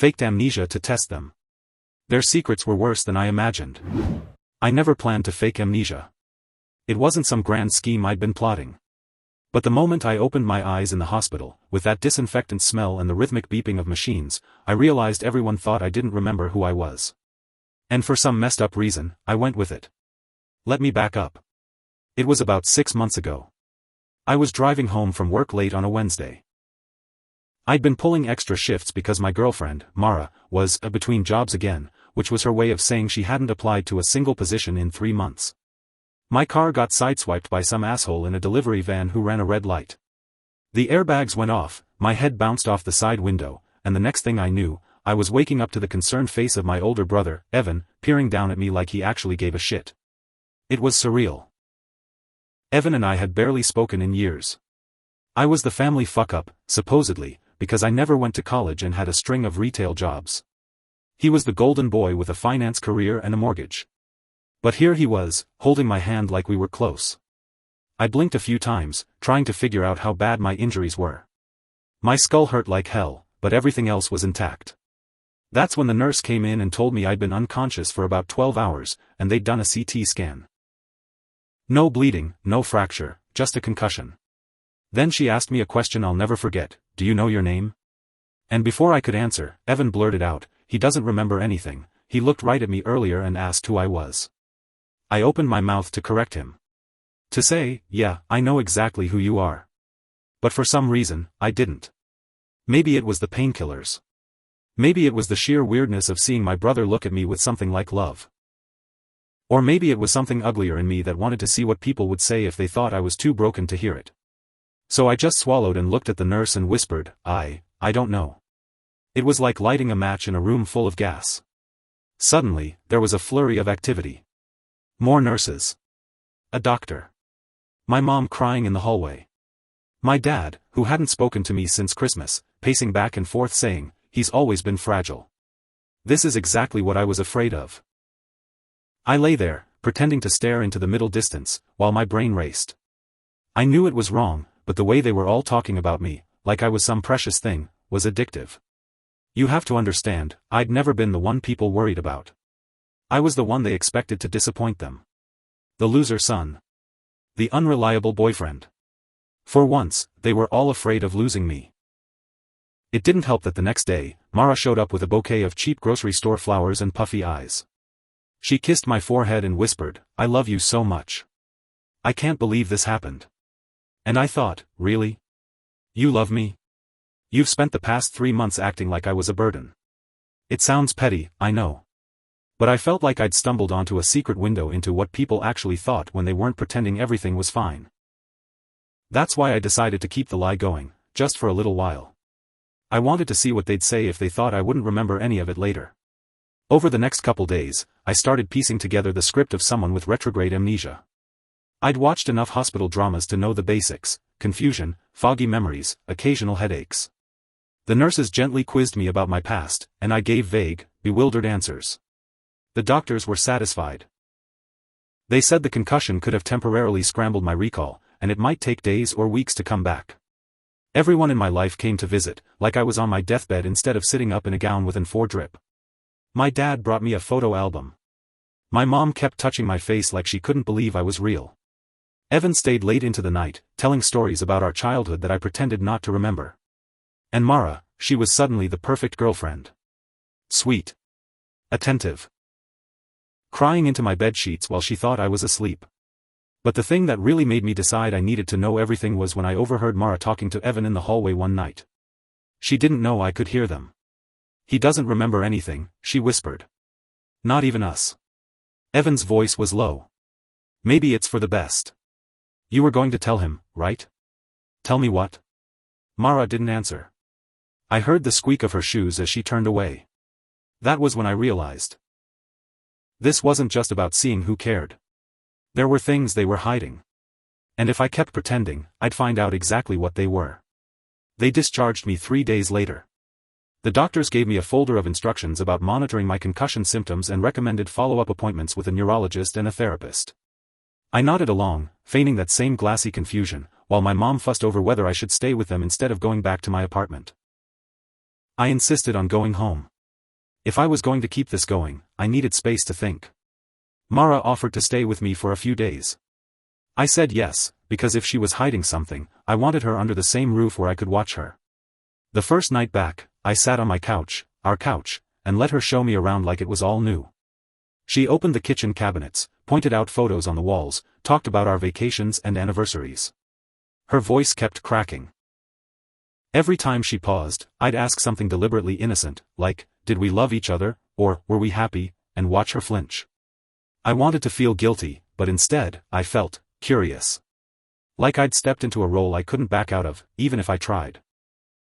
faked amnesia to test them. Their secrets were worse than I imagined. I never planned to fake amnesia. It wasn't some grand scheme I'd been plotting. But the moment I opened my eyes in the hospital, with that disinfectant smell and the rhythmic beeping of machines, I realized everyone thought I didn't remember who I was. And for some messed up reason, I went with it. Let me back up. It was about 6 months ago. I was driving home from work late on a Wednesday. I'd been pulling extra shifts because my girlfriend, Mara, was between jobs again, which was her way of saying she hadn't applied to a single position in 3 months. My car got sideswiped by some asshole in a delivery van who ran a red light. The airbags went off, my head bounced off the side window, and the next thing I knew, I was waking up to the concerned face of my older brother, Evan, peering down at me like he actually gave a shit. It was surreal. Evan and I had barely spoken in years. I was the family fuck-up, supposedly, because I never went to college and had a string of retail jobs. He was the golden boy with a finance career and a mortgage. But here he was, holding my hand like we were close. I blinked a few times, trying to figure out how bad my injuries were. My skull hurt like hell, but everything else was intact. That's when the nurse came in and told me I'd been unconscious for about 12 hours, and they'd done a CT scan. No bleeding, no fracture, just a concussion. Then she asked me a question I'll never forget, "Do you know your name?" And before I could answer, Evan blurted out, "He doesn't remember anything, he looked right at me earlier and asked who I was." I opened my mouth to correct him. To say, "Yeah, I know exactly who you are." But for some reason, I didn't. Maybe it was the painkillers. Maybe it was the sheer weirdness of seeing my brother look at me with something like love. Or maybe it was something uglier in me that wanted to see what people would say if they thought I was too broken to hear it. So I just swallowed and looked at the nurse and whispered, I don't know." It was like lighting a match in a room full of gas. Suddenly, there was a flurry of activity. More nurses. A doctor. My mom crying in the hallway. My dad, who hadn't spoken to me since Christmas, pacing back and forth saying, "He's always been fragile. This is exactly what I was afraid of." I lay there, pretending to stare into the middle distance, while my brain raced. I knew it was wrong, but the way they were all talking about me, like I was some precious thing, was addictive. You have to understand, I'd never been the one people worried about. I was the one they expected to disappoint them. The loser son. The unreliable boyfriend. For once, they were all afraid of losing me. It didn't help that the next day, Mara showed up with a bouquet of cheap grocery store flowers and puffy eyes. She kissed my forehead and whispered, "I love you so much. I can't believe this happened." And I thought, really? You love me? You've spent the past 3 months acting like I was a burden. It sounds petty, I know. But I felt like I'd stumbled onto a secret window into what people actually thought when they weren't pretending everything was fine. That's why I decided to keep the lie going, just for a little while. I wanted to see what they'd say if they thought I wouldn't remember any of it later. Over the next couple days, I started piecing together the script of someone with retrograde amnesia. I'd watched enough hospital dramas to know the basics: confusion, foggy memories, occasional headaches. The nurses gently quizzed me about my past, and I gave vague, bewildered answers. The doctors were satisfied. They said the concussion could have temporarily scrambled my recall, and it might take days or weeks to come back. Everyone in my life came to visit, like I was on my deathbed instead of sitting up in a gown with an 4 drip. My dad brought me a photo album. My mom kept touching my face like she couldn't believe I was real. Evan stayed late into the night, telling stories about our childhood that I pretended not to remember. And Mara, she was suddenly the perfect girlfriend. Sweet. Attentive. Crying into my bed sheets while she thought I was asleep. But the thing that really made me decide I needed to know everything was when I overheard Mara talking to Evan in the hallway one night. She didn't know I could hear them. "He doesn't remember anything," she whispered. "Not even us." Evan's voice was low. "Maybe it's for the best. You were going to tell him, right?" "Tell me what?" Mara didn't answer. I heard the squeak of her shoes as she turned away. That was when I realized. This wasn't just about seeing who cared. There were things they were hiding. And if I kept pretending, I'd find out exactly what they were. They discharged me 3 days later. The doctors gave me a folder of instructions about monitoring my concussion symptoms and recommended follow-up appointments with a neurologist and a therapist. I nodded along, feigning that same glassy confusion, while my mom fussed over whether I should stay with them instead of going back to my apartment. I insisted on going home. If I was going to keep this going, I needed space to think. Mara offered to stay with me for a few days. I said yes, because if she was hiding something, I wanted her under the same roof where I could watch her. The first night back, I sat on my couch, our couch, and let her show me around like it was all new. She opened the kitchen cabinets, pointed out photos on the walls, talked about our vacations and anniversaries. Her voice kept cracking. Every time she paused, I'd ask something deliberately innocent, like, did we love each other, or were we happy, and watch her flinch. I wanted to feel guilty, but instead, I felt curious. Like I'd stepped into a role I couldn't back out of, even if I tried.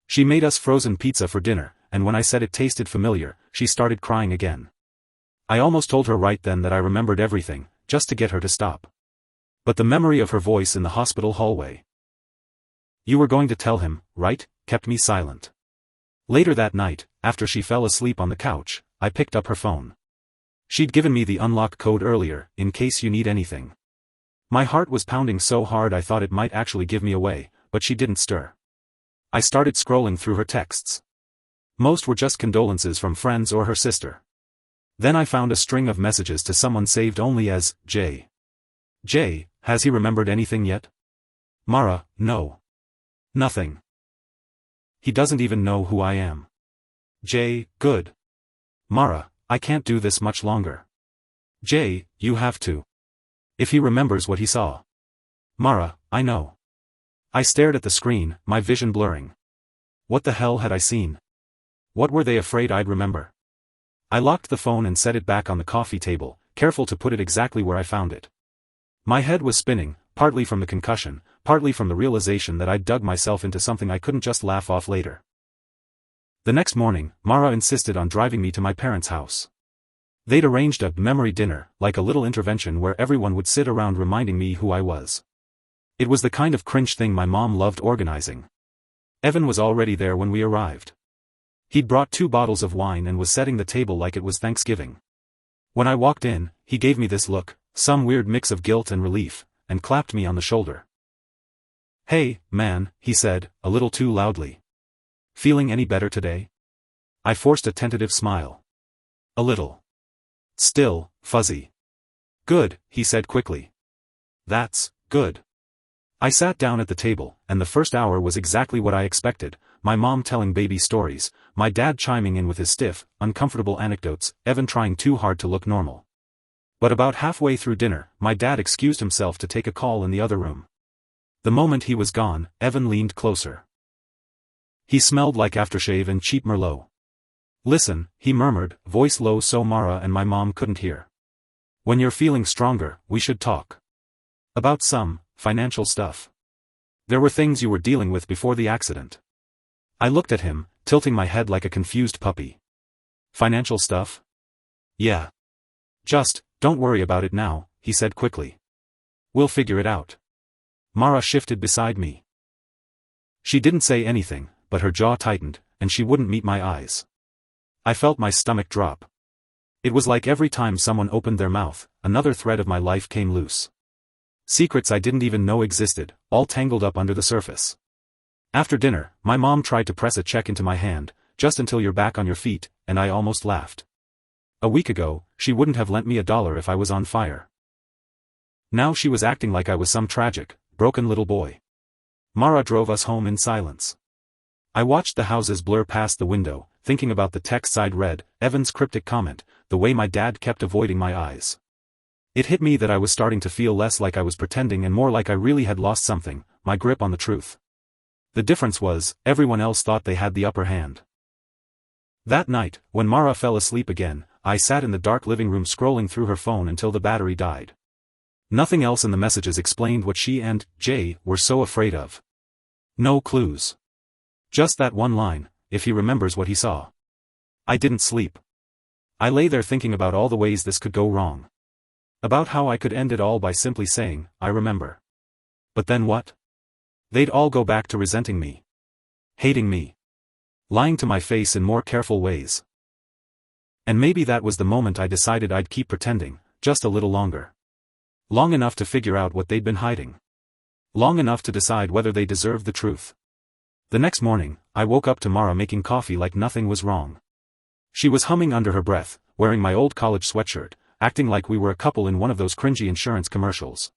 She made us frozen pizza for dinner, and when I said it tasted familiar, she started crying again. I almost told her right then that I remembered everything, just to get her to stop. But the memory of her voice in the hospital hallway. "You were going to tell him, right?" kept me silent. Later that night, after she fell asleep on the couch, I picked up her phone. She'd given me the unlock code earlier, in case you need anything. My heart was pounding so hard I thought it might actually give me away, but she didn't stir. I started scrolling through her texts. Most were just condolences from friends or her sister. Then I found a string of messages to someone saved only as J. J, has he remembered anything yet? Mara, no. Nothing. He doesn't even know who I am. J, good. Mara, I can't do this much longer. J, you have to. If he remembers what he saw. Mara, I know. I stared at the screen, my vision blurring. What the hell had I seen? What were they afraid I'd remember? I locked the phone and set it back on the coffee table, careful to put it exactly where I found it. My head was spinning, partly from the concussion, partly from the realization that I'd dug myself into something I couldn't just laugh off later. The next morning, Mara insisted on driving me to my parents' house. They'd arranged a memory dinner, like a little intervention where everyone would sit around reminding me who I was. It was the kind of cringe thing my mom loved organizing. Evan was already there when we arrived. He'd brought 2 bottles of wine and was setting the table like it was Thanksgiving. When I walked in, he gave me this look, some weird mix of guilt and relief, and clapped me on the shoulder. "Hey, man," he said, a little too loudly. "Feeling any better today?" I forced a tentative smile. "A little. Still, fuzzy." "Good," he said quickly. "That's good." I sat down at the table, and the first hour was exactly what I expected, my mom telling baby stories, my dad chiming in with his stiff, uncomfortable anecdotes, Evan trying too hard to look normal. But about halfway through dinner, my dad excused himself to take a call in the other room. The moment he was gone, Evan leaned closer. He smelled like aftershave and cheap Merlot. "Listen," he murmured, voice low so Mara and my mom couldn't hear. "When you're feeling stronger, we should talk. About some financial stuff. There were things you were dealing with before the accident." I looked at him, tilting my head like a confused puppy. "Financial stuff?" "Yeah. Just, don't worry about it now," he said quickly. "We'll figure it out." Mara shifted beside me. She didn't say anything, but her jaw tightened, and she wouldn't meet my eyes. I felt my stomach drop. It was like every time someone opened their mouth, another thread of my life came loose. Secrets I didn't even know existed, all tangled up under the surface. After dinner, my mom tried to press a check into my hand, "just until you're back on your feet," and I almost laughed. A week ago, she wouldn't have lent me $1 if I was on fire. Now she was acting like I was some tragic, broken little boy. Mara drove us home in silence. I watched the houses blur past the window, thinking about the texts I'd read, Evan's cryptic comment, the way my dad kept avoiding my eyes. It hit me that I was starting to feel less like I was pretending and more like I really had lost something, my grip on the truth. The difference was, everyone else thought they had the upper hand. That night, when Mara fell asleep again, I sat in the dark living room scrolling through her phone until the battery died. Nothing else in the messages explained what she and Jay were so afraid of. No clues. Just that one line, "if he remembers what he saw." I didn't sleep. I lay there thinking about all the ways this could go wrong. About how I could end it all by simply saying, "I remember." But then what? They'd all go back to resenting me. Hating me. Lying to my face in more careful ways. And maybe that was the moment I decided I'd keep pretending, just a little longer. Long enough to figure out what they'd been hiding. Long enough to decide whether they deserved the truth. The next morning, I woke up to Mara making coffee like nothing was wrong. She was humming under her breath, wearing my old college sweatshirt, acting like we were a couple in one of those cringy insurance commercials.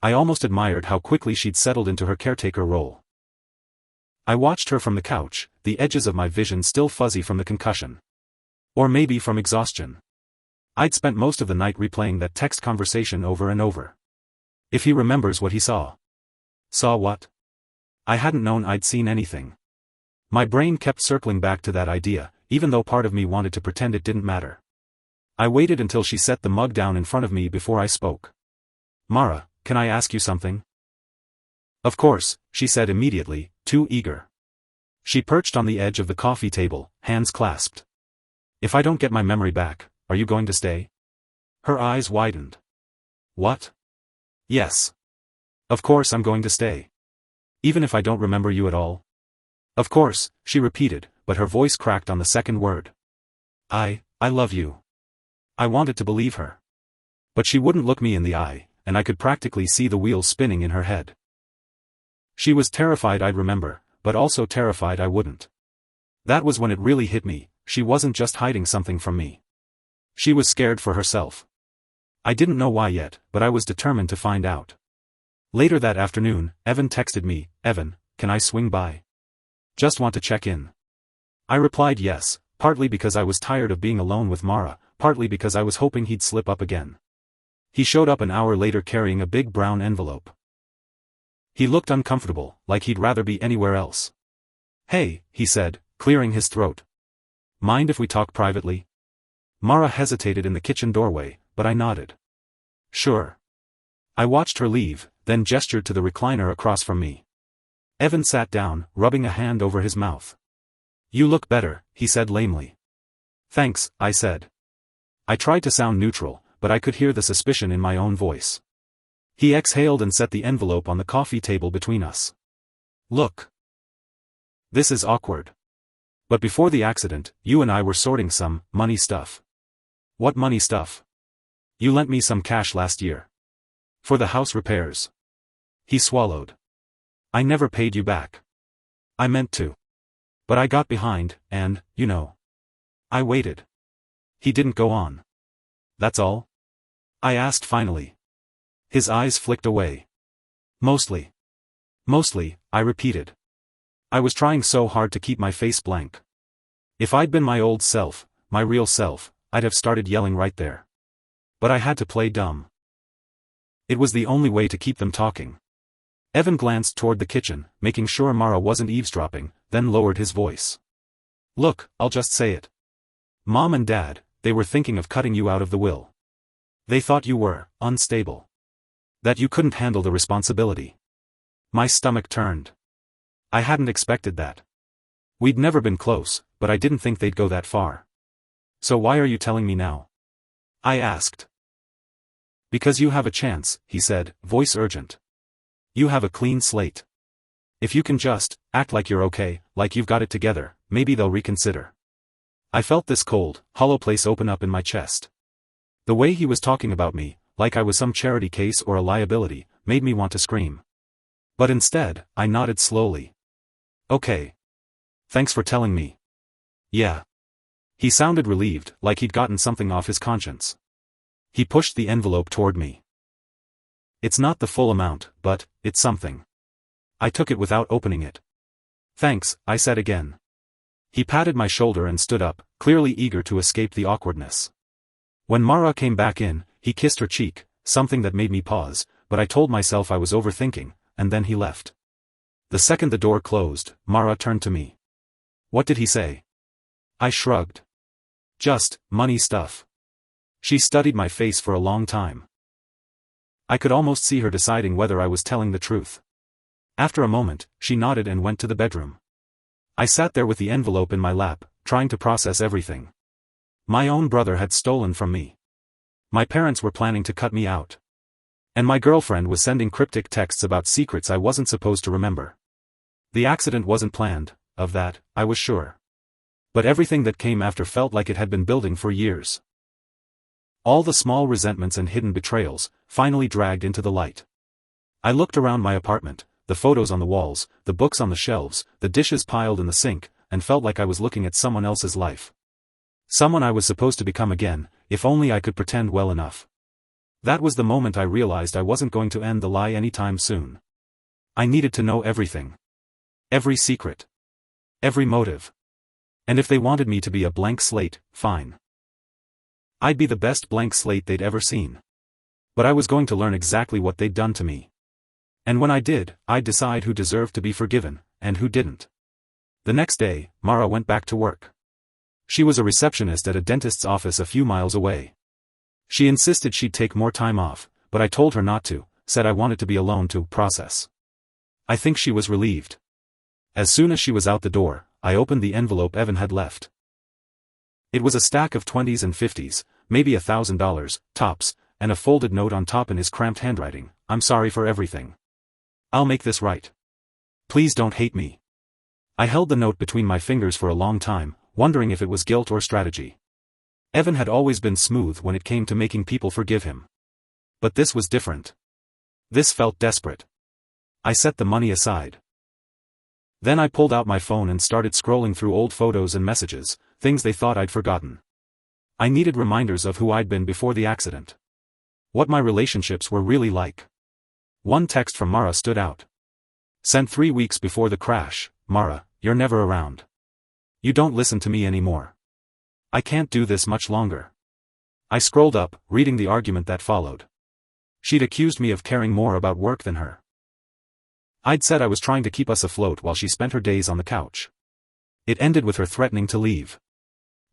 I almost admired how quickly she'd settled into her caretaker role. I watched her from the couch, the edges of my vision still fuzzy from the concussion. Or maybe from exhaustion. I'd spent most of the night replaying that text conversation over and over. If he remembers what he saw. Saw what? I hadn't known I'd seen anything. My brain kept circling back to that idea, even though part of me wanted to pretend it didn't matter. I waited until she set the mug down in front of me before I spoke. Mara, can I ask you something? Of course, she said immediately, too eager. She perched on the edge of the coffee table, hands clasped. If I don't get my memory back, are you going to stay? Her eyes widened. What? Yes. Of course I'm going to stay. Even if I don't remember you at all? Of course, she repeated, but her voice cracked on the second word. I love you. I wanted to believe her. But she wouldn't look me in the eye, and I could practically see the wheels spinning in her head. She was terrified I'd remember, but also terrified I wouldn't. That was when it really hit me, she wasn't just hiding something from me. She was scared for herself. I didn't know why yet, but I was determined to find out. Later that afternoon, Evan texted me, Evan, can I swing by? Just want to check in. I replied yes, partly because I was tired of being alone with Mara, partly because I was hoping he'd slip up again. He showed up an hour later carrying a big brown envelope. He looked uncomfortable, like he'd rather be anywhere else. Hey, he said, clearing his throat. Mind if we talk privately? Mara hesitated in the kitchen doorway, but I nodded. Sure. I watched her leave, then gestured to the recliner across from me. Evan sat down, rubbing a hand over his mouth. You look better, he said lamely. Thanks, I said. I tried to sound neutral, but I could hear the suspicion in my own voice. He exhaled and set the envelope on the coffee table between us. Look. This is awkward. But before the accident, you and I were sorting some money stuff. What money stuff? You lent me some cash last year. For the house repairs. He swallowed. I never paid you back. I meant to. But I got behind, and, you know. I waited. He didn't go on. That's all? I asked finally. His eyes flicked away. Mostly. Mostly, I repeated. I was trying so hard to keep my face blank. If I'd been my old self, my real self, I'd have started yelling right there. But I had to play dumb. It was the only way to keep them talking. Evan glanced toward the kitchen, making sure Mara wasn't eavesdropping, then lowered his voice. Look, I'll just say it. Mom and Dad, they were thinking of cutting you out of the will. They thought you were unstable. That you couldn't handle the responsibility. My stomach turned. I hadn't expected that. We'd never been close, but I didn't think they'd go that far. So why are you telling me now? I asked. Because you have a chance, he said, voice urgent. You have a clean slate. If you can just act like you're okay, like you've got it together, maybe they'll reconsider. I felt this cold, hollow place open up in my chest. The way he was talking about me, like I was some charity case or a liability, made me want to scream. But instead, I nodded slowly. Okay. Thanks for telling me. Yeah. He sounded relieved, like he'd gotten something off his conscience. He pushed the envelope toward me. It's not the full amount, but it's something. I took it without opening it. Thanks, I said again. He patted my shoulder and stood up, clearly eager to escape the awkwardness. When Mara came back in, he kissed her cheek, something that made me pause, but I told myself I was overthinking, and then he left. The second the door closed, Mara turned to me. What did he say? I shrugged. Just money stuff. She studied my face for a long time. I could almost see her deciding whether I was telling the truth. After a moment, she nodded and went to the bedroom. I sat there with the envelope in my lap, trying to process everything. My own brother had stolen from me. My parents were planning to cut me out. And my girlfriend was sending cryptic texts about secrets I wasn't supposed to remember. The accident wasn't planned, of that, I was sure. But everything that came after felt like it had been building for years. All the small resentments and hidden betrayals, finally dragged into the light. I looked around my apartment, the photos on the walls, the books on the shelves, the dishes piled in the sink, and felt like I was looking at someone else's life. Someone I was supposed to become again, if only I could pretend well enough. That was the moment I realized I wasn't going to end the lie anytime soon. I needed to know everything. Every secret. Every motive. And if they wanted me to be a blank slate, fine. I'd be the best blank slate they'd ever seen. But I was going to learn exactly what they'd done to me. And when I did, I'd decide who deserved to be forgiven, and who didn't. The next day, Mara went back to work. She was a receptionist at a dentist's office a few miles away. She insisted she'd take more time off, but I told her not to, said I wanted to be alone to process. I think she was relieved. As soon as she was out the door, I opened the envelope Evan had left. It was a stack of 20s and 50s, maybe $1,000, tops, and a folded note on top in his cramped handwriting. I'm sorry for everything. I'll make this right. Please don't hate me. I held the note between my fingers for a long time, wondering if it was guilt or strategy. Evan had always been smooth when it came to making people forgive him. But this was different. This felt desperate. I set the money aside. Then I pulled out my phone and started scrolling through old photos and messages, things they thought I'd forgotten. I needed reminders of who I'd been before the accident. What my relationships were really like. One text from Mara stood out. Sent 3 weeks before the crash. Mara, you're never around. You don't listen to me anymore. I can't do this much longer. I scrolled up, reading the argument that followed. She'd accused me of caring more about work than her. I'd said I was trying to keep us afloat while she spent her days on the couch. It ended with her threatening to leave.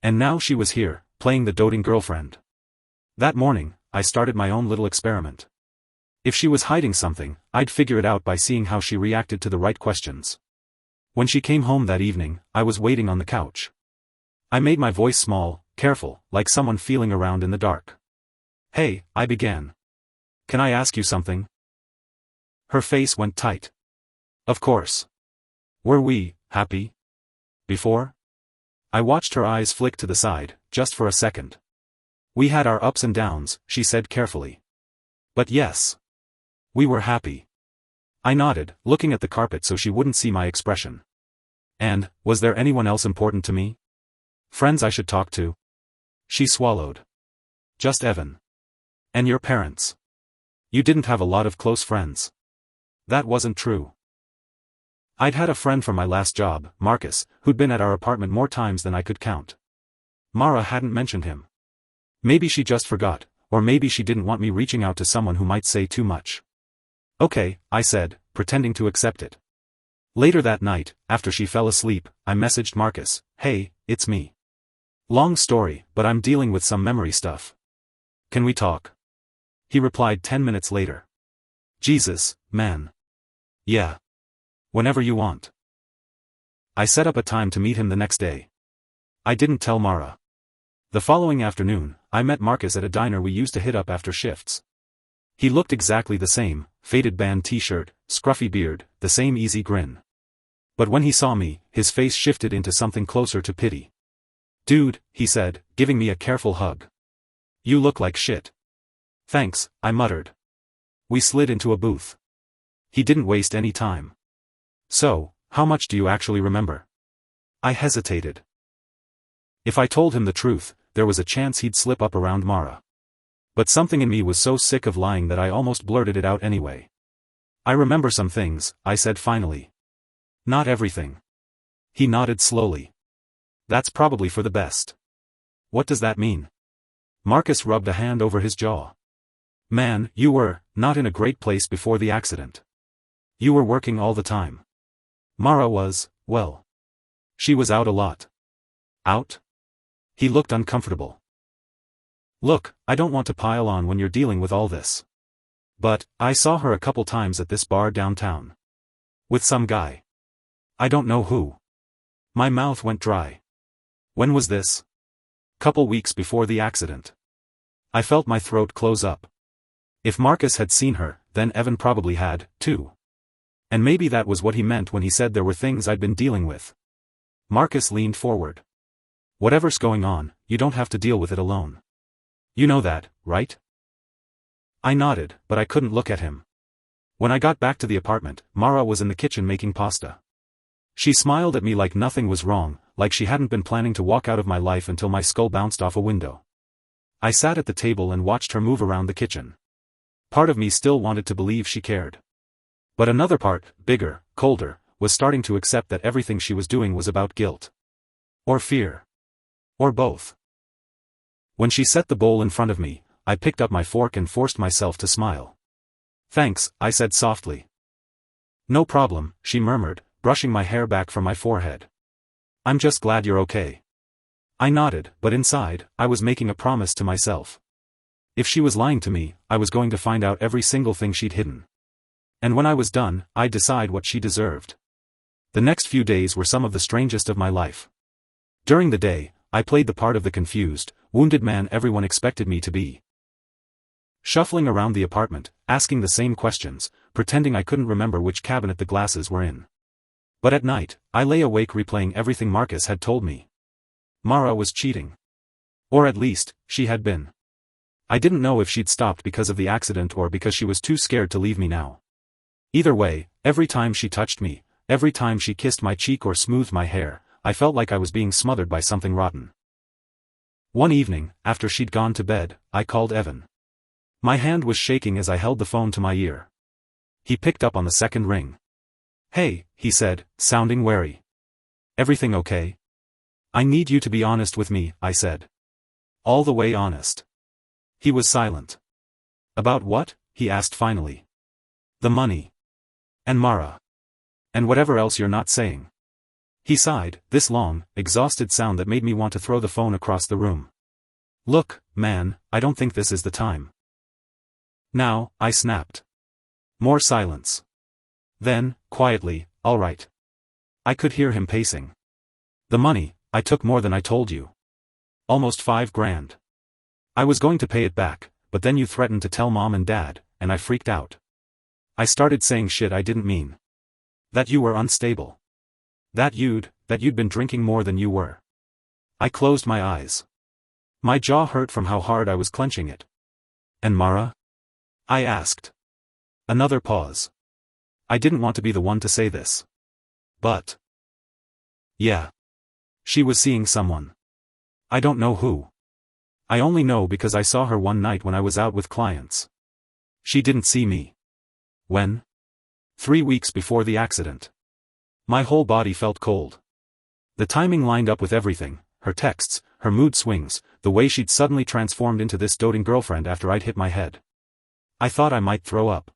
And now she was here, playing the doting girlfriend. That morning, I started my own little experiment. If she was hiding something, I'd figure it out by seeing how she reacted to the right questions. When she came home that evening, I was waiting on the couch. I made my voice small, careful, like someone feeling around in the dark. Hey, I began. Can I ask you something? Her face went tight. Of course. Were we happy before? I watched her eyes flick to the side, just for a second. We had our ups and downs, she said carefully. But yes. We were happy. I nodded, looking at the carpet so she wouldn't see my expression. And, was there anyone else important to me? Friends I should talk to? She swallowed. Just Evan. And your parents. You didn't have a lot of close friends. That wasn't true. I'd had a friend from my last job, Marcus, who'd been at our apartment more times than I could count. Mara hadn't mentioned him. Maybe she just forgot, or maybe she didn't want me reaching out to someone who might say too much. Okay, I said, pretending to accept it. Later that night, after she fell asleep, I messaged Marcus, hey, it's me. Long story, but I'm dealing with some memory stuff. Can we talk? He replied 10 minutes later. Jesus, man. Yeah. Whenever you want. I set up a time to meet him the next day. I didn't tell Mara. The following afternoon, I met Marcus at a diner we used to hit up after shifts. He looked exactly the same, faded band t-shirt, scruffy beard, the same easy grin. But when he saw me, his face shifted into something closer to pity. Dude, he said, giving me a careful hug. You look like shit. Thanks, I muttered. We slid into a booth. He didn't waste any time. So, how much do you actually remember? I hesitated. If I told him the truth, there was a chance he'd slip up around Mara. But something in me was so sick of lying that I almost blurted it out anyway. I remember some things, I said finally. Not everything. He nodded slowly. That's probably for the best. What does that mean? Marcus rubbed a hand over his jaw. Man, you were not in a great place before the accident. You were working all the time. Mara was, well. She was out a lot. Out? He looked uncomfortable. Look, I don't want to pile on when you're dealing with all this. But, I saw her a couple times at this bar downtown. With some guy. I don't know who. My mouth went dry. When was this? Couple weeks before the accident. I felt my throat close up. If Marcus had seen her, then Evan probably had, too. And maybe that was what he meant when he said there were things I'd been dealing with. Marcus leaned forward. Whatever's going on, you don't have to deal with it alone. You know that, right? I nodded, but I couldn't look at him. When I got back to the apartment, Mara was in the kitchen making pasta. She smiled at me like nothing was wrong, like she hadn't been planning to walk out of my life until my skull bounced off a window. I sat at the table and watched her move around the kitchen. Part of me still wanted to believe she cared. But another part, bigger, colder, was starting to accept that everything she was doing was about guilt. Or fear. Or both. When she set the bowl in front of me, I picked up my fork and forced myself to smile. "Thanks," I said softly. "No problem," she murmured, brushing my hair back from my forehead. "I'm just glad you're okay." I nodded, but inside, I was making a promise to myself. If she was lying to me, I was going to find out every single thing she'd hidden. And when I was done, I'd decide what she deserved. The next few days were some of the strangest of my life. During the day, I played the part of the confused, wounded man everyone expected me to be. Shuffling around the apartment, asking the same questions, pretending I couldn't remember which cabinet the glasses were in. But at night, I lay awake replaying everything Marcus had told me. Mara was cheating. Or at least, she had been. I didn't know if she'd stopped because of the accident or because she was too scared to leave me now. Either way, every time she touched me, every time she kissed my cheek or smoothed my hair, I felt like I was being smothered by something rotten. One evening, after she'd gone to bed, I called Evan. My hand was shaking as I held the phone to my ear. He picked up on the second ring. "Hey," he said, sounding wary. "Everything okay?" "I need you to be honest with me," I said. "All the way honest." He was silent. "About what?" he asked finally. "The money. And Mara. And whatever else you're not saying." He sighed, this long, exhausted sound that made me want to throw the phone across the room. "Look, man, I don't think this is the time." "Now," I snapped. More silence. Then, quietly, "All right." I could hear him pacing. "The money, I took more than I told you. Almost $5,000. I was going to pay it back, but then you threatened to tell Mom and Dad, and I freaked out. I started saying shit I didn't mean. That you were unstable. That you'd been drinking more than you were." I closed my eyes. My jaw hurt from how hard I was clenching it. "And Mara?" I asked. Another pause. I didn't want to be the one to say this. But. Yeah. She was seeing someone. I don't know who. I only know because I saw her one night when I was out with clients. She didn't see me. When? 3 weeks before the accident. My whole body felt cold. The timing lined up with everything, her texts, her mood swings, the way she'd suddenly transformed into this doting girlfriend after I'd hit my head. I thought I might throw up.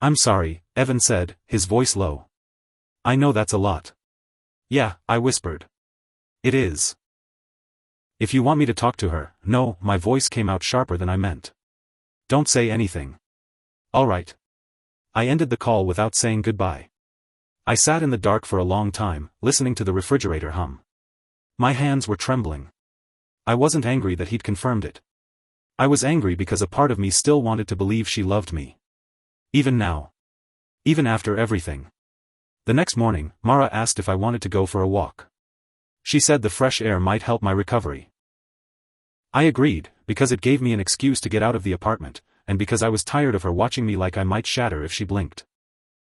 "I'm sorry," Evan said, his voice low. "I know that's a lot." "Yeah," I whispered. "It is. If you want me to talk to her." "No," my voice came out sharper than I meant. "Don't say anything." "All right." I ended the call without saying goodbye. I sat in the dark for a long time, listening to the refrigerator hum. My hands were trembling. I wasn't angry that he'd confirmed it. I was angry because a part of me still wanted to believe she loved me. Even now. Even after everything. The next morning, Mara asked if I wanted to go for a walk. She said the fresh air might help my recovery. I agreed, because it gave me an excuse to get out of the apartment, and because I was tired of her watching me like I might shatter if she blinked.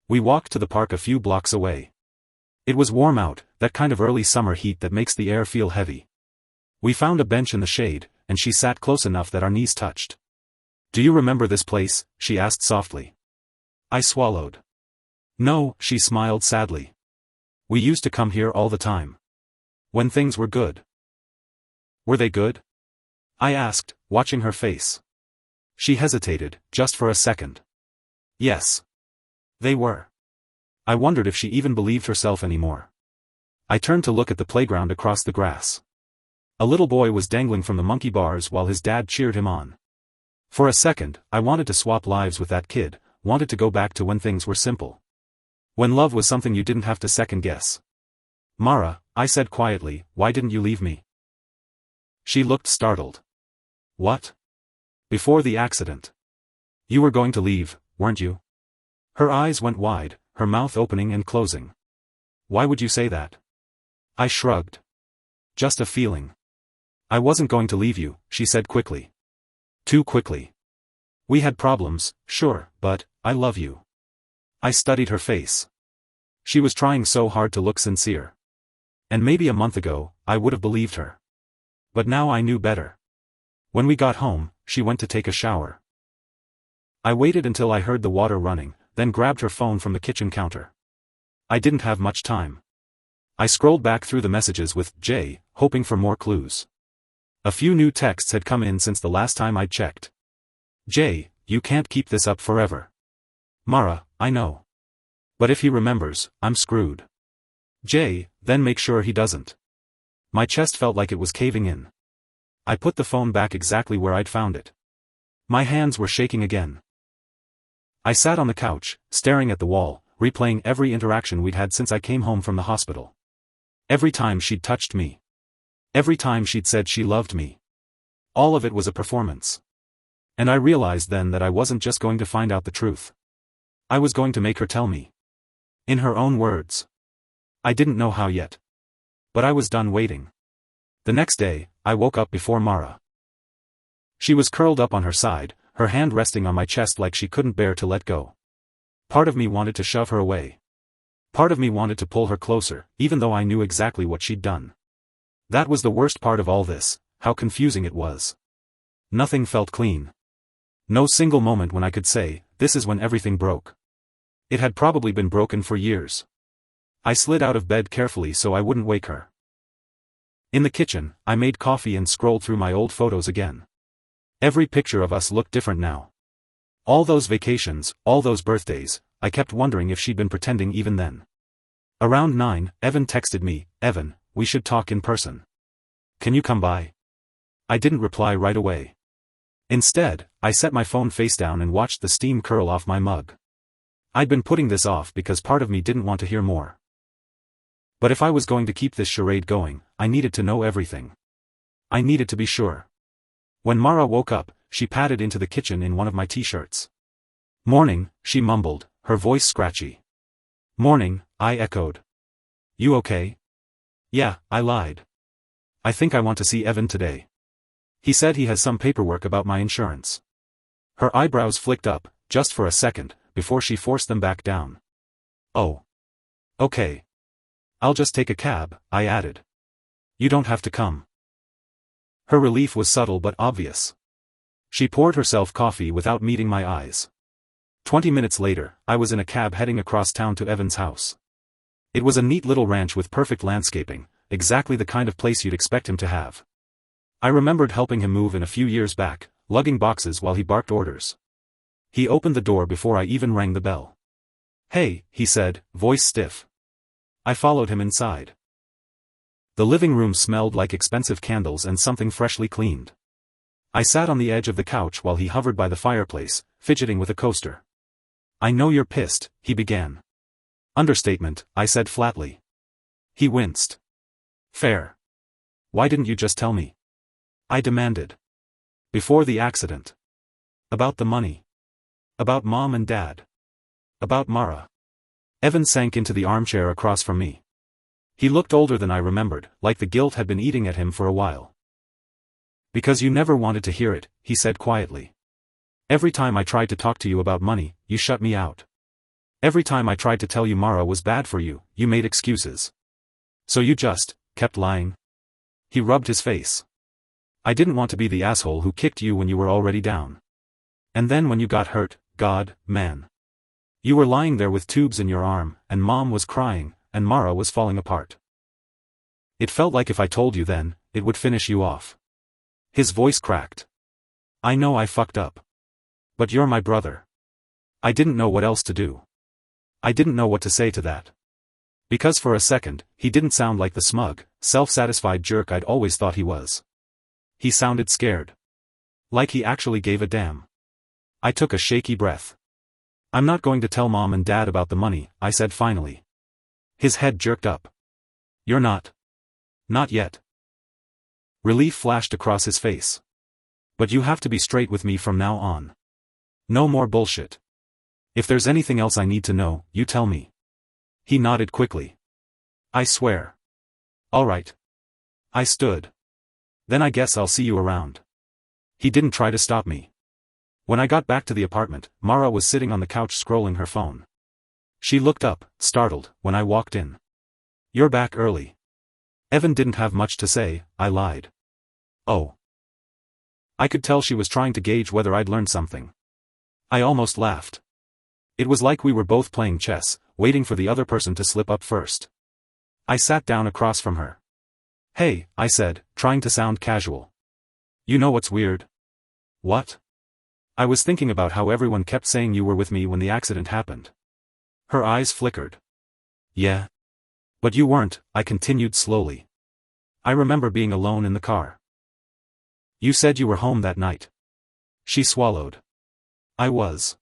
We walked to the park a few blocks away. It was warm out, that kind of early summer heat that makes the air feel heavy. We found a bench in the shade, and she sat close enough that our knees touched. "Do you remember this place?" she asked softly. I swallowed. "No," she smiled sadly. "We used to come here all the time. When things were good." "Were they good?" I asked, watching her face. She hesitated, just for a second. "Yes. They were." I wondered if she even believed herself anymore. I turned to look at the playground across the grass. A little boy was dangling from the monkey bars while his dad cheered him on. For a second, I wanted to swap lives with that kid, wanted to go back to when things were simple. When love was something you didn't have to second guess. "Mara," I said quietly, "why didn't you leave me?" She looked startled. "What?" "Before the accident. You were going to leave, weren't you?" Her eyes went wide, her mouth opening and closing. "Why would you say that?" I shrugged. "Just a feeling." "I wasn't going to leave you," she said quickly. Too quickly. "We had problems, sure, but I love you." I studied her face. She was trying so hard to look sincere. And maybe a month ago, I would have believed her. But now I knew better. When we got home, she went to take a shower. I waited until I heard the water running, then grabbed her phone from the kitchen counter. I didn't have much time. I scrolled back through the messages with J, hoping for more clues. A few new texts had come in since the last time I'd checked. J, you can't keep this up forever. Mara, I know. But if he remembers, I'm screwed. J, then make sure he doesn't. My chest felt like it was caving in. I put the phone back exactly where I'd found it. My hands were shaking again. I sat on the couch, staring at the wall, replaying every interaction we'd had since I came home from the hospital. Every time she'd touched me. Every time she'd said she loved me. All of it was a performance. And I realized then that I wasn't just going to find out the truth. I was going to make her tell me. In her own words. I didn't know how yet. But I was done waiting. The next day, I woke up before Mara. She was curled up on her side, her hand resting on my chest like she couldn't bear to let go. Part of me wanted to shove her away. Part of me wanted to pull her closer, even though I knew exactly what she'd done. That was the worst part of all this, how confusing it was. Nothing felt clean. No single moment when I could say, this is when everything broke. It had probably been broken for years. I slid out of bed carefully so I wouldn't wake her. In the kitchen, I made coffee and scrolled through my old photos again. Every picture of us looked different now. All those vacations, all those birthdays, I kept wondering if she'd been pretending even then. Around 9, Evan texted me, Evan, we should talk in person. Can you come by? I didn't reply right away. Instead, I set my phone face down and watched the steam curl off my mug. I'd been putting this off because part of me didn't want to hear more. But if I was going to keep this charade going, I needed to know everything. I needed to be sure. When Mara woke up, she padded into the kitchen in one of my t-shirts. Morning, she mumbled, her voice scratchy. Morning, I echoed. You okay? Yeah, I lied. I think I want to see Evan today. He said he has some paperwork about my insurance. Her eyebrows flicked up, just for a second, before she forced them back down. Oh. Okay. I'll just take a cab, I added. You don't have to come. Her relief was subtle but obvious. She poured herself coffee without meeting my eyes. 20 minutes later, I was in a cab heading across town to Evan's house. It was a neat little ranch with perfect landscaping, exactly the kind of place you'd expect him to have. I remembered helping him move in a few years back, lugging boxes while he barked orders. He opened the door before I even rang the bell. Hey, he said, voice stiff. I followed him inside. The living room smelled like expensive candles and something freshly cleaned. I sat on the edge of the couch while he hovered by the fireplace, fidgeting with a coaster. I know you're pissed, he began. Understatement, I said flatly. He winced. Fair. Why didn't you just tell me? I demanded. Before the accident. About the money. About Mom and Dad. About Mara. Evan sank into the armchair across from me. He looked older than I remembered, like the guilt had been eating at him for a while. Because you never wanted to hear it, he said quietly. Every time I tried to talk to you about money, you shut me out. Every time I tried to tell you Mara was bad for you, you made excuses. So you just kept lying. He rubbed his face. I didn't want to be the asshole who kicked you when you were already down. And then when you got hurt, God, man. You were lying there with tubes in your arm, and Mom was crying, and Mara was falling apart. It felt like if I told you then, it would finish you off. His voice cracked. I know I fucked up. But you're my brother. I didn't know what else to do. I didn't know what to say to that. Because for a second, he didn't sound like the smug, self-satisfied jerk I'd always thought he was. He sounded scared. Like he actually gave a damn. I took a shaky breath. I'm not going to tell Mom and Dad about the money, I said finally. His head jerked up. You're not. Not yet. Relief flashed across his face. But you have to be straight with me from now on. No more bullshit. If there's anything else I need to know, you tell me. He nodded quickly. I swear. All right. I stood. Then I guess I'll see you around. He didn't try to stop me. When I got back to the apartment, Mara was sitting on the couch scrolling her phone. She looked up, startled, when I walked in. "You're back early." Evan didn't have much to say, I lied. "Oh." I could tell she was trying to gauge whether I'd learned something. I almost laughed. It was like we were both playing chess, waiting for the other person to slip up first. I sat down across from her. "Hey," I said, trying to sound casual. "You know what's weird?" "What?" "I was thinking about how everyone kept saying you were with me when the accident happened." Her eyes flickered. "Yeah. But you weren't," I continued slowly. "I remember being alone in the car. You said you were home that night." She swallowed. "I was."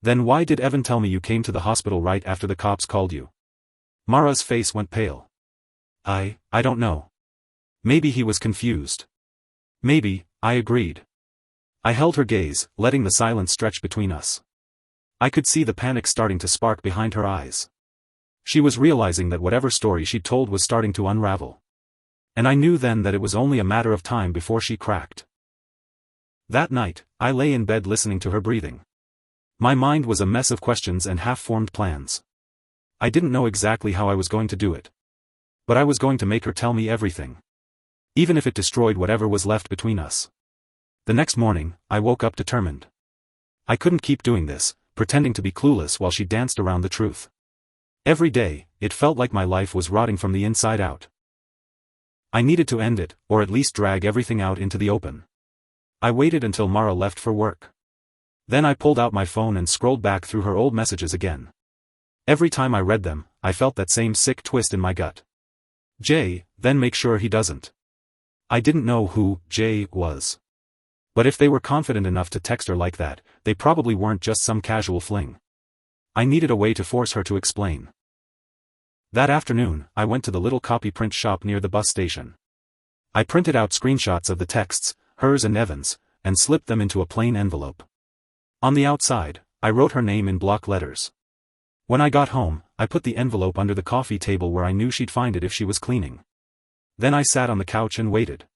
"Then why did Evan tell me you came to the hospital right after the cops called you?" Mara's face went pale. I don't know. Maybe he was confused. Maybe," I agreed. I held her gaze, letting the silence stretch between us. I could see the panic starting to spark behind her eyes. She was realizing that whatever story she'd told was starting to unravel. And I knew then that it was only a matter of time before she cracked. That night, I lay in bed listening to her breathing. My mind was a mess of questions and half-formed plans. I didn't know exactly how I was going to do it. But I was going to make her tell me everything. Even if it destroyed whatever was left between us. The next morning, I woke up determined. I couldn't keep doing this, pretending to be clueless while she danced around the truth. Every day, it felt like my life was rotting from the inside out. I needed to end it, or at least drag everything out into the open. I waited until Mara left for work. Then I pulled out my phone and scrolled back through her old messages again. Every time I read them, I felt that same sick twist in my gut. Jay, then make sure he doesn't. I didn't know who Jay was. But if they were confident enough to text her like that, they probably weren't just some casual fling. I needed a way to force her to explain. That afternoon, I went to the little copy print shop near the bus station. I printed out screenshots of the texts, hers and Evan's, and slipped them into a plain envelope. On the outside, I wrote her name in block letters. When I got home, I put the envelope under the coffee table where I knew she'd find it if she was cleaning. Then I sat on the couch and waited.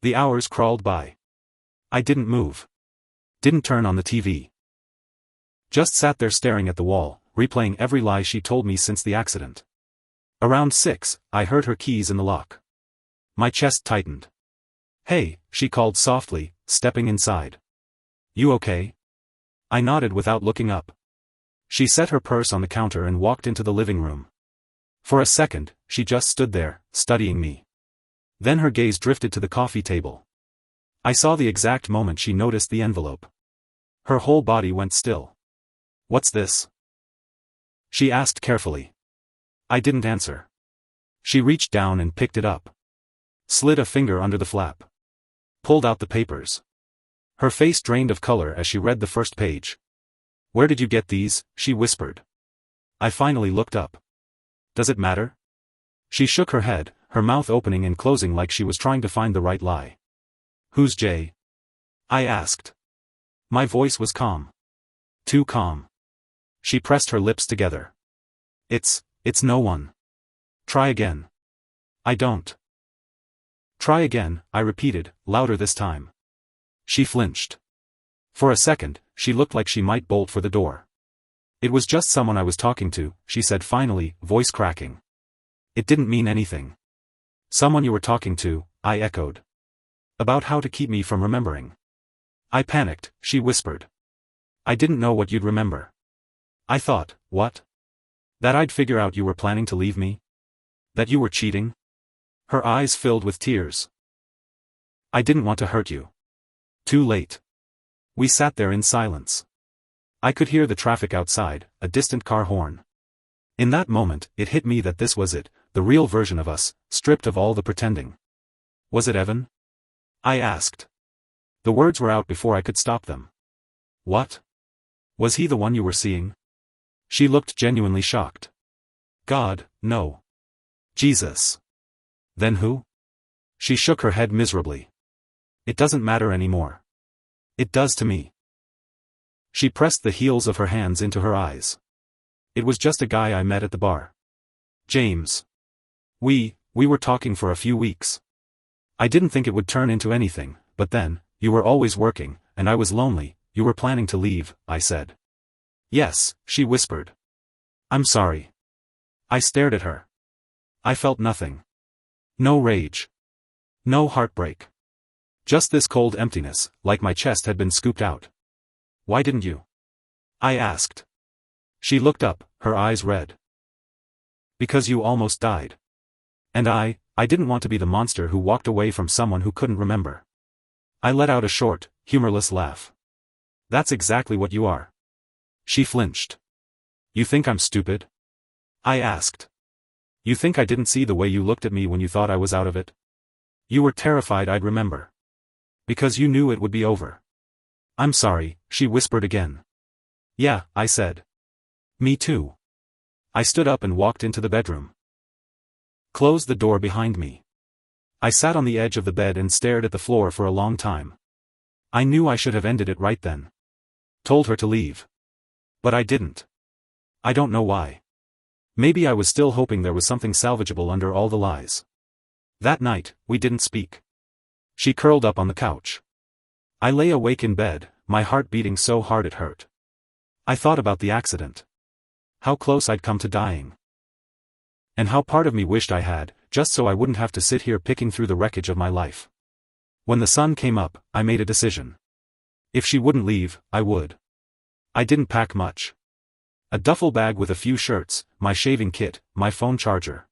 The hours crawled by. I didn't move. Didn't turn on the TV. Just sat there staring at the wall, replaying every lie she told me since the accident. Around 6, I heard her keys in the lock. My chest tightened. "Hey," she called softly, stepping inside. "You okay?" I nodded without looking up. She set her purse on the counter and walked into the living room. For a second, she just stood there, studying me. Then her gaze drifted to the coffee table. I saw the exact moment she noticed the envelope. Her whole body went still. "What's this?" she asked carefully. I didn't answer. She reached down and picked it up. Slid a finger under the flap. Pulled out the papers. Her face drained of color as she read the first page. "Where did you get these?" she whispered. I finally looked up. "Does it matter?" She shook her head, her mouth opening and closing like she was trying to find the right lie. "Who's Jay?" I asked. My voice was calm. Too calm. She pressed her lips together. It's no one. Try again." "I don't." "Try again," I repeated, louder this time. She flinched. For a second, she looked like she might bolt for the door. "It was just someone I was talking to," she said finally, voice cracking. "It didn't mean anything." "Someone you were talking to," I echoed. "About how to keep me from remembering." I panicked, she whispered. "I didn't know what you'd remember." I thought, what? That I'd figure out you were planning to leave me? That you were cheating? Her eyes filled with tears. "I didn't want to hurt you." Too late. We sat there in silence. I could hear the traffic outside, a distant car horn. In that moment, it hit me that this was it, the real version of us, stripped of all the pretending. "Was it Evan?" I asked. The words were out before I could stop them. "What? Was he the one you were seeing?" She looked genuinely shocked. "God, no." "Jesus." "Then who?" She shook her head miserably. "It doesn't matter anymore." "It does to me." She pressed the heels of her hands into her eyes. "It was just a guy I met at the bar. James. We were talking for a few weeks. I didn't think it would turn into anything, but then, you were always working, and I was lonely. You were planning to leave," I said. "Yes," she whispered. I'm sorry. I stared at her. I felt nothing. No rage. No heartbreak. Just this cold emptiness, like my chest had been scooped out. Why didn't you? I asked. She looked up, her eyes red. Because you almost died. And I didn't want to be the monster who walked away from someone who couldn't remember. I let out a short, humorless laugh. That's exactly what you are. She flinched. You think I'm stupid? I asked. You think I didn't see the way you looked at me when you thought I was out of it? You were terrified I'd remember. Because you knew it would be over. I'm sorry, she whispered again. Yeah, I said. Me too. I stood up and walked into the bedroom. Closed the door behind me. I sat on the edge of the bed and stared at the floor for a long time. I knew I should have ended it right then. Told her to leave. But I didn't. I don't know why. Maybe I was still hoping there was something salvageable under all the lies. That night, we didn't speak. She curled up on the couch. I lay awake in bed, my heart beating so hard it hurt. I thought about the accident. How close I'd come to dying. And how part of me wished I had, just so I wouldn't have to sit here picking through the wreckage of my life. When the sun came up, I made a decision. If she wouldn't leave, I would. I didn't pack much. A duffel bag with a few shirts, my shaving kit, my phone charger.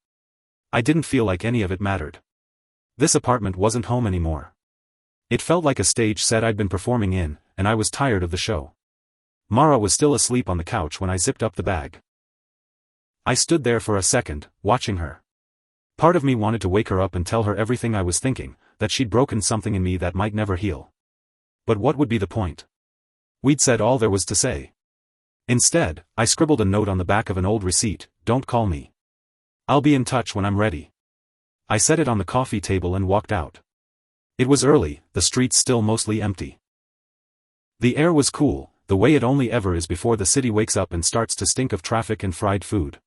I didn't feel like any of it mattered. This apartment wasn't home anymore. It felt like a stage set I'd been performing in, and I was tired of the show. Mara was still asleep on the couch when I zipped up the bag. I stood there for a second, watching her. Part of me wanted to wake her up and tell her everything I was thinking, that she'd broken something in me that might never heal. But what would be the point? We'd said all there was to say. Instead, I scribbled a note on the back of an old receipt, "Don't call me. I'll be in touch when I'm ready." I set it on the coffee table and walked out. It was early, the streets still mostly empty. The air was cool, the way it only ever is before the city wakes up and starts to stink of traffic and fried food.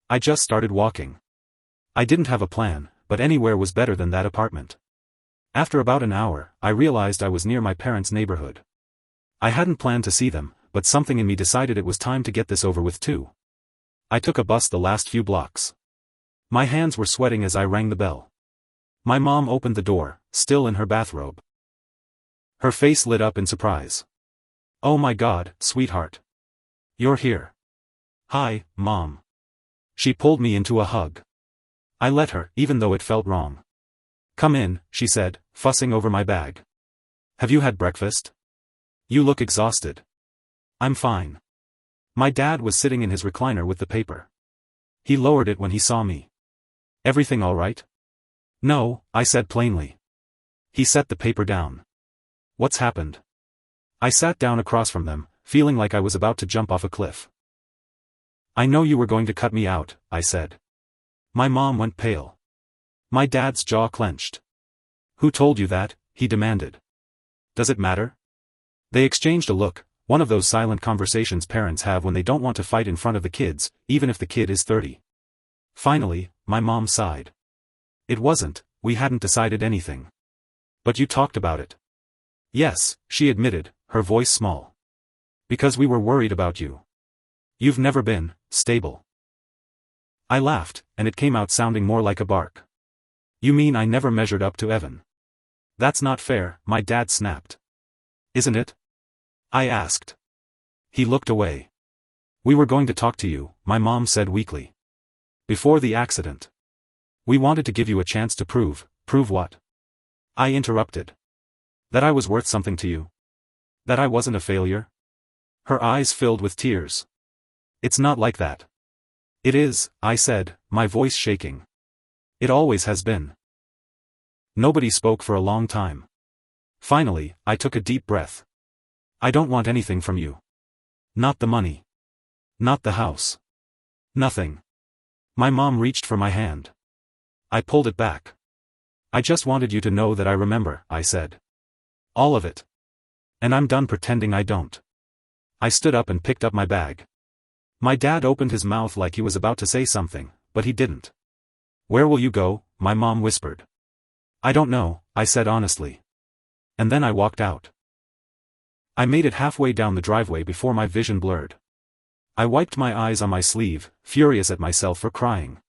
I just started walking. I didn't have a plan, but anywhere was better than that apartment. After about an hour, I realized I was near my parents' neighborhood. I hadn't planned to see them, but something in me decided it was time to get this over with too. I took a bus the last few blocks. My hands were sweating as I rang the bell. My mom opened the door, still in her bathrobe. Her face lit up in surprise. "Oh my God, sweetheart. You're here." "Hi, Mom." She pulled me into a hug. I let her, even though it felt wrong. "Come in," she said, fussing over my bag. "Have you had breakfast? You look exhausted." "I'm fine." My dad was sitting in his recliner with the paper. He lowered it when he saw me. "Everything all right?" "No," I said plainly. He set the paper down. "What's happened?" I sat down across from them, feeling like I was about to jump off a cliff. "I know you were going to cut me out," I said. My mom went pale. My dad's jaw clenched. "Who told you that?" he demanded. "Does it matter?" They exchanged a look, one of those silent conversations parents have when they don't want to fight in front of the kids, even if the kid is 30. Finally, my mom sighed. "It wasn't, we hadn't decided anything." "But you talked about it." "Yes," she admitted, her voice small. "Because we were worried about you. You've never been stable." I laughed, and it came out sounding more like a bark. "You mean I never measured up to Evan?" "That's not fair," my dad snapped. "Isn't it?" I asked. He looked away. "We were going to talk to you," my mom said weakly. "Before the accident. We wanted to give you a chance to prove what?" I interrupted. "That I was worth something to you. That I wasn't a failure." Her eyes filled with tears. "It's not like that." "It is," I said, my voice shaking. "It always has been." Nobody spoke for a long time. Finally, I took a deep breath. "I don't want anything from you. Not the money. Not the house. Nothing." My mom reached for my hand. I pulled it back. "I just wanted you to know that I remember," I said. "All of it. And I'm done pretending I don't." I stood up and picked up my bag. My dad opened his mouth like he was about to say something, but he didn't. "Where will you go?" my mom whispered. "I don't know," I said honestly. And then I walked out. I made it halfway down the driveway before my vision blurred. I wiped my eyes on my sleeve, furious at myself for crying.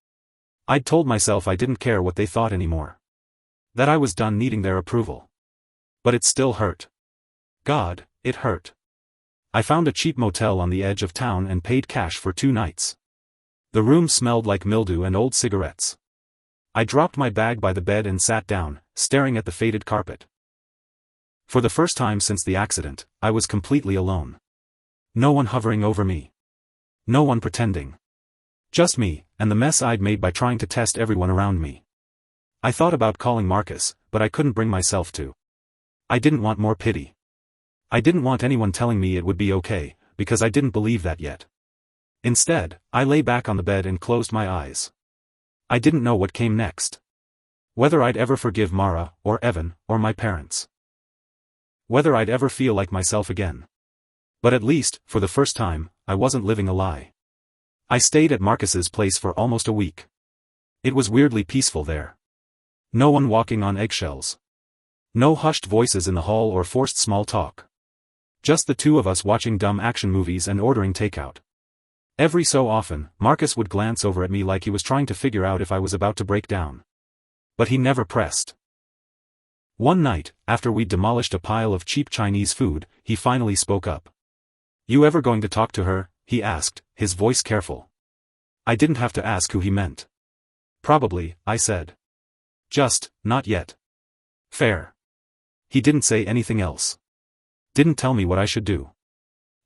I'd told myself I didn't care what they thought anymore. That I was done needing their approval. But it still hurt. God, it hurt. I found a cheap motel on the edge of town and paid cash for 2 nights. The room smelled like mildew and old cigarettes. I dropped my bag by the bed and sat down, staring at the faded carpet. For the first time since the accident, I was completely alone. No one hovering over me. No one pretending. Just me, and the mess I'd made by trying to test everyone around me. I thought about calling Marcus, but I couldn't bring myself to. I didn't want more pity. I didn't want anyone telling me it would be okay, because I didn't believe that yet. Instead, I lay back on the bed and closed my eyes. I didn't know what came next. Whether I'd ever forgive Mara, or Evan, or my parents. Whether I'd ever feel like myself again. But at least, for the first time, I wasn't living a lie. I stayed at Marcus's place for almost a week. It was weirdly peaceful there. No one walking on eggshells. No hushed voices in the hall or forced small talk. Just the 2 of us watching dumb action movies and ordering takeout. Every so often, Marcus would glance over at me like he was trying to figure out if I was about to break down. But he never pressed. One night, after we'd demolished a pile of cheap Chinese food, he finally spoke up. "You ever going to talk to her?" he asked, his voice careful. I didn't have to ask who he meant. "Probably," I said. "Just, not yet." Fair. He didn't say anything else. Didn't tell me what I should do.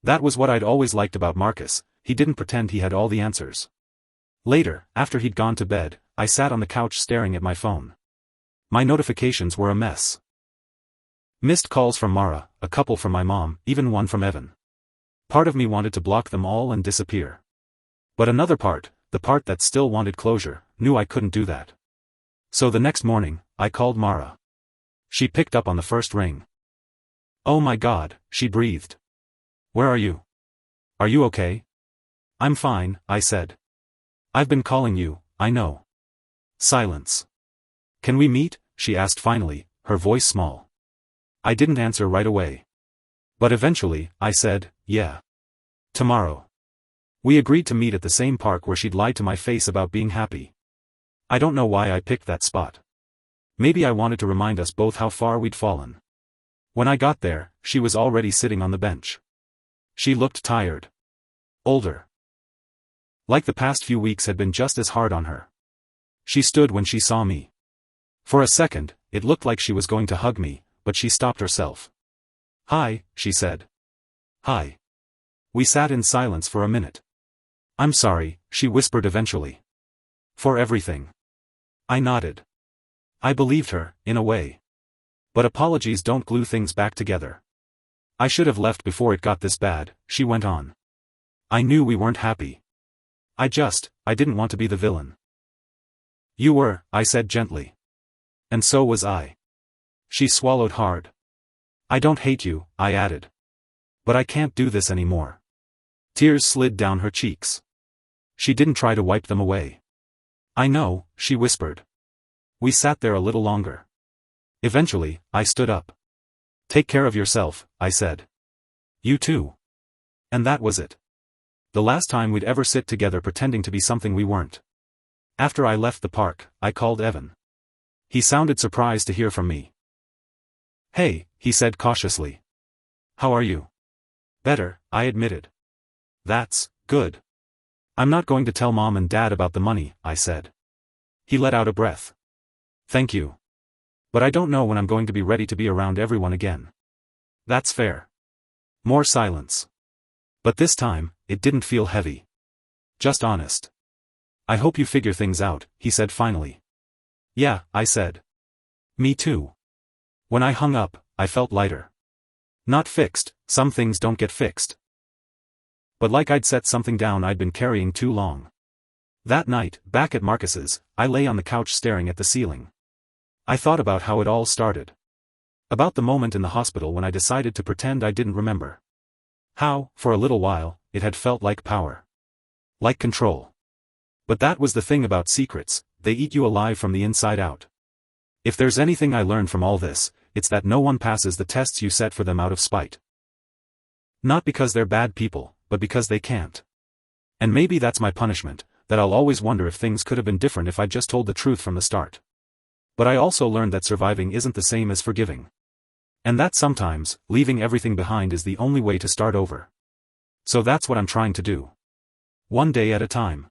That was what I'd always liked about Marcus, he didn't pretend he had all the answers. Later, after he'd gone to bed, I sat on the couch staring at my phone. My notifications were a mess. Missed calls from Mara, a couple from my mom, even one from Evan. Part of me wanted to block them all and disappear. But another part, the part that still wanted closure, knew I couldn't do that. So the next morning, I called Mara. She picked up on the first ring. "Oh my God," she breathed. "Where are you? Are you okay?" "I'm fine," I said. "I've been calling you, I know." Silence. "Can we meet?" she asked finally, her voice small. I didn't answer right away. But eventually, I said, "Yeah. Tomorrow." We agreed to meet at the same park where she'd lied to my face about being happy. I don't know why I picked that spot. Maybe I wanted to remind us both how far we'd fallen. When I got there, she was already sitting on the bench. She looked tired. Older. Like the past few weeks had been just as hard on her. She stood when she saw me. For a second, it looked like she was going to hug me, but she stopped herself. "Hi," she said. "Hi." We sat in silence for a minute. "I'm sorry," she whispered eventually. "For everything." I nodded. I believed her, in a way. But apologies don't glue things back together. "I should have left before it got this bad," she went on. "I knew we weren't happy. I didn't want to be the villain." "You were," I said gently. "And so was I." She swallowed hard. "I don't hate you," I added. "But I can't do this anymore." Tears slid down her cheeks. She didn't try to wipe them away. "I know," she whispered. We sat there a little longer. Eventually, I stood up. "Take care of yourself," I said. "You too." And that was it. The last time we'd ever sit together pretending to be something we weren't. After I left the park, I called Evan. He sounded surprised to hear from me. "Hey," he said cautiously. "How are you?" "Better," I admitted. "That's good." "I'm not going to tell Mom and Dad about the money," I said. He let out a breath. "Thank you. But I don't know when I'm going to be ready to be around everyone again." "That's fair." More silence. But this time, it didn't feel heavy. Just honest. "I hope you figure things out," he said finally. "Yeah," I said. "Me too." When I hung up, I felt lighter. Not fixed, some things don't get fixed. But like I'd set something down I'd been carrying too long. That night, back at Marcus's, I lay on the couch staring at the ceiling. I thought about how it all started. About the moment in the hospital when I decided to pretend I didn't remember. How, for a little while, it had felt like power. Like control. But that was the thing about secrets, they eat you alive from the inside out. If there's anything I learned from all this, it's that no one passes the tests you set for them out of spite. Not because they're bad people, but because they can't. And maybe that's my punishment, that I'll always wonder if things could have been different if I'd just told the truth from the start. But I also learned that surviving isn't the same as forgiving. And that sometimes, leaving everything behind is the only way to start over. So that's what I'm trying to do. One day at a time.